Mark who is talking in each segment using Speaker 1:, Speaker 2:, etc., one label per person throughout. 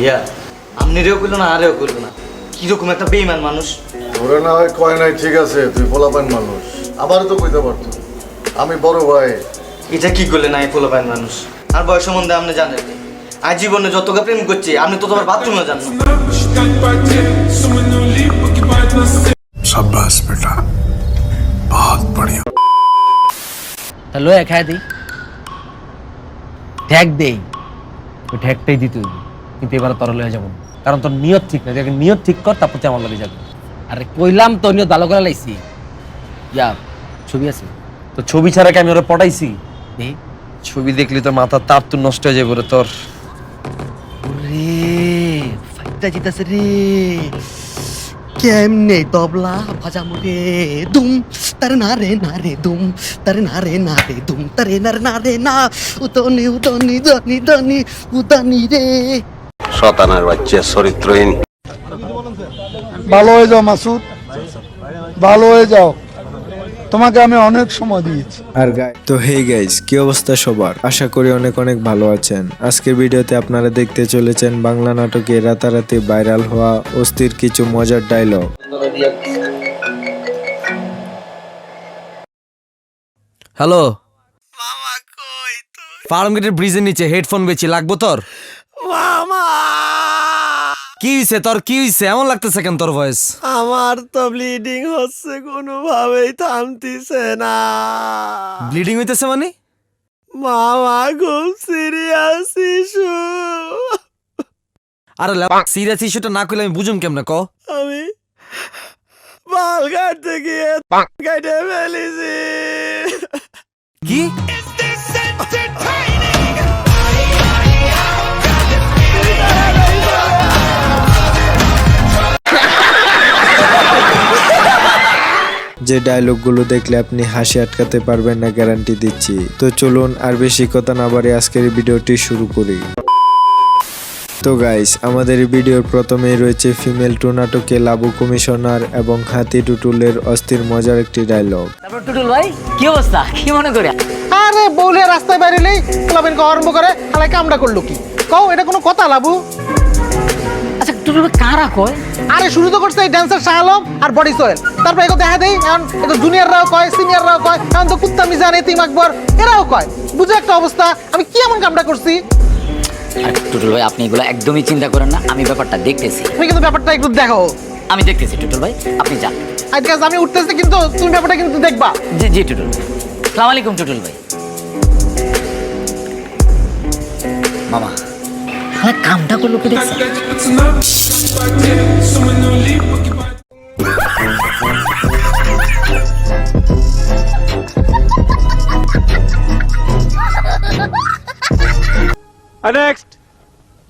Speaker 1: ভাইয়া আমনেরেও কইলো না আরেও কইলো না, কিরকম একটা বেইমান মানুষ।
Speaker 2: ধরে না হয় কয় নাই, ঠিক আছে তুই পোলাপান মানুষ, আমারও তো কইতে পারতো, আমি বড় ভাই।
Speaker 1: এটা কি করলে না পোলাপাইন মানুষ? আর বয়স সম্বন্ধে আপনি জানেন, আর জীবনে যতটা প্রেম করছি আপনি তো তোমার বাথরুমে যান না।
Speaker 3: शाबाश बेटा, बहुत बढ़िया।
Speaker 4: হ্যালো খাই দিই ঠ্যাক দেই, ওই ঠ্যাকটাই দিতে হইবে, কিন্তু এবার তোর লয়ে যাবো না, কারণ তোর নিয়ত ঠিক না। দেখে নিয়ত ঠিক কর, তারপর আমার লগে যাবে। আরে কইলাম তো নিয়ত ভালো করে লাইছি। ইয়া ছবি আছে তো, ছবি ছাড়া কি আমি ওরা পটাইছি?
Speaker 5: ছবি দেখলি তো মাথার তার তো নষ্ট হয়ে যাবে রে তোর।
Speaker 4: রে ফাইটটা জিতাছে রে, কেমনে তবলা বাজামু রে, দুম তারে না রে না রে, দুম তারে না রে না রে, দুম তারে না রে না রে না, উতনি উতনি দনি দনি উতনি রে।
Speaker 6: শতানার বাচ্চা চরিত্রহীন।
Speaker 7: ভালো হয়ে যাও মাসুদ, ভালো হয়ে যাও, তোমাকে আমি অনেক সময় দিয়েছি।
Speaker 8: তো হে গাইস, কি অবস্থা সবার? আশা করি অনেক অনেক ভালো আছেন। আজকের ভিডিওতে আপনারা দেখতে চলেছেন বাংলা নাটকে রাতারাতি ভাইরাল হওয়া অস্থির কিছু মজার ডায়লগ।
Speaker 5: হ্যালো ফার্ম গেটের ব্রিজের নিচে হেডফোন বেচি, লাগবো তোর? কি হইছে তোর, কি হইছে? এমন লাগতেছে কেন তোর ভয়েস?
Speaker 4: আমার তো ব্লিডিং হচ্ছে, কোনোভাবেই থামতিছে না।
Speaker 5: ব্লিডিং হইতেছে মানে?
Speaker 4: মামা খুব সিরিয়াস ইস্যু।
Speaker 5: আরে সিরিয়াস ইস্যুটা না কইলে আমি বুঝুম কেমনে ক?
Speaker 4: আমি বাল কাটতে গিয়ে কেটে ফেলেছি।
Speaker 5: কি?
Speaker 8: যে ডায়লগগুলো দেখলে আপনি হাসি আটকাতে পারবেন না, গ্যারান্টি দিচ্ছি। তো চলুন আর বেশি কথা না বাড়িয়ে আজকের ভিডিওটি শুরু করি। তো গাইস, আমাদের এই ভিডিওর প্রথমেই রয়েছে ফিমেল টু নাটকে লাবু কমিশনার এবং হাতি টুটুলের অস্থির মজার একটি ডায়লগ।
Speaker 9: তারপর টুটুল ভাই কি অবস্থা, কি মনে করে?
Speaker 7: আরে বউলে রাস্তায় বেরিয়েলেই ক্লাবেনকে আরম্ভ করে হালাই কামড়া করলো কি কও, এটা কোনো কথা লাবু?
Speaker 9: আচ্ছা টুটুল ভাই কারা কয়?
Speaker 7: আরে শুরু তো করছে এই ড্যান্সার শাহ আলম আর বডি সোয়েল, তারপর এগো দেখা দেই এখন এগো জুনিয়ররাও কয়, সিনিয়ররাও কয়, এখন তো কুত্তা মিজান এতিম আকবর এরাও কয়। বুঝো একটা অবস্থা, আমি কি এমন কামড়া করছি?
Speaker 9: আর টুটুল ভাই আপনি এগুলো একদমই চিন্তা করেন না, আমি ব্যাপারটা দেখতেছি।
Speaker 7: তুমি কিন্তু ব্যাপারটা একটু দেখো।
Speaker 9: আমি দেখতেছি টুটুল ভাই, আপনি যান।
Speaker 7: আজকে আমি উঠতেছি, কিন্তু তুমি ব্যাপারটা কিন্তু দেখবা।
Speaker 9: জি জি টুটুল ভাই। আসসালামু আলাইকুম টুটুল ভাই। মামা হ্যাঁ কামটা করলো কি দেখছেন?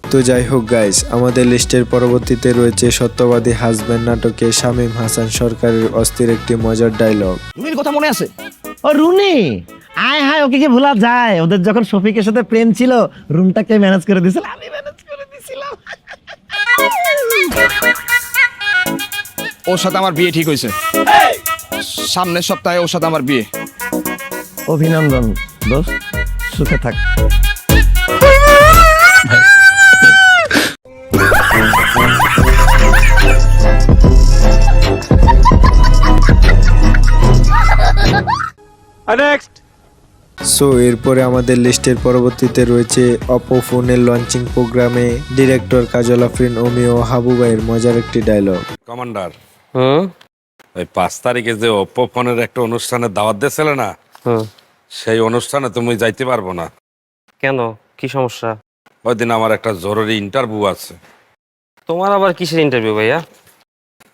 Speaker 8: তো যাই হোক গাইস, আমাদের লিস্টের পরবর্তীতে রয়েছে সত্যবাদী হাজবেন্ড নাটকে শামীম হাসান সরকারের অস্থির একটি মজার ডায়লগ।
Speaker 4: রুনির কথা মনে আছে? ও রুনি, আয় হায়, ওকে কি ভোলা যায়? ওদের যখন শফিকের সাথে প্রেম ছিল, রুমটাকে ম্যানেজ করে দিয়েছিল, আমি ম্যানেজ করে দিয়েছিলাম।
Speaker 10: ওর সাথে আমার বিয়ে ঠিক হয়েছে, সামনের সপ্তাহে ওর সাথে আমার বিয়ে।
Speaker 4: অভিনন্দন দোস্ত, সুখে থাক।
Speaker 8: সো এরপরে আমাদের লিস্টের পরবর্তীতে রয়েছে অপো ফোনের লঞ্চিং প্রোগ্রামে ডিরেক্টর কাজল আফরিন ওমি ও হাবু ভাইয়ের মজার একটি ডায়লগ।
Speaker 6: কমান্ডার, ওই 5 তারিখে যে ওপ্পো ফোনের একটা অনুষ্ঠানে দাওয়াত দিয়েছিল না, সেই অনুষ্ঠানে তুমি যাইতে পারবো না।
Speaker 11: কেন, কি সমস্যা?
Speaker 6: ওই দিন আমার একটা জরুরি ইন্টারভিউ আছে।
Speaker 11: তোমার আবার কিসের ইন্টারভিউ ভাইয়া?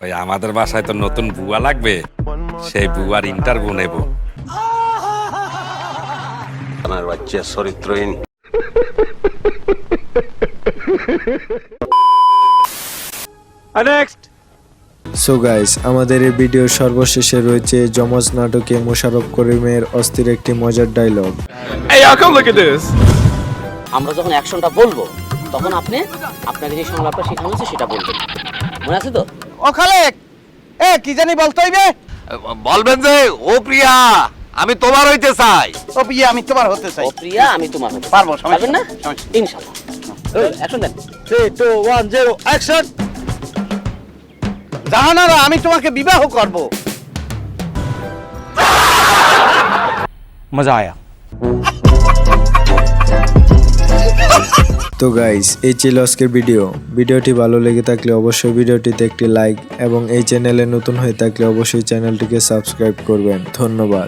Speaker 6: ওই আমাদের বাসায় তো নতুন বুয়া লাগবে, সেই বুয়ার ইন্টারভিউ নেব। শতানার বাচ্চা চরিত্রহীন।
Speaker 8: সো গাইস, আমাদের এই ভিডিওর সর্বশেষে রয়েছে যমজ নাটকে মোশাররফ করিমের অস্থির একটি মজার ডায়লগ।
Speaker 9: আমরা যখন অ্যাকশনটা বলবো তখন আপনি আপনাকে যে সংলাপটা শেখানো হয়েছে সেটা বলবেন, মনে আছে তো?
Speaker 7: ও খালেক, এ কি জানি বলতে হইবে?
Speaker 6: বলবেন যে ও প্রিয়া আমি তোমার হইতে চাই।
Speaker 7: ও প্রিয়া আমি তোমার হতে চাই।
Speaker 9: ও প্রিয়া আমি তোমার হতে
Speaker 7: পারবো,
Speaker 9: পারবেন না?
Speaker 7: সমস্যা
Speaker 9: ইনশাআল্লাহ। অ্যাকশন দেন।
Speaker 1: 3 2 1 0 অ্যাকশন।
Speaker 7: জাহানারা, আমি তোমাকে বিবাহ করব।
Speaker 10: মজা আয়া।
Speaker 8: তো গাইস, এই ছিল আজকের ভিডিওটি ভালো লেগে থাকলে অবশ্যই ভিডিওটিতে একটি লাইক এবং এই চ্যানেলে নতুন হয়ে থাকলে অবশ্যই চ্যানেলটিকে সাবস্ক্রাইব করবেন। ধন্যবাদ।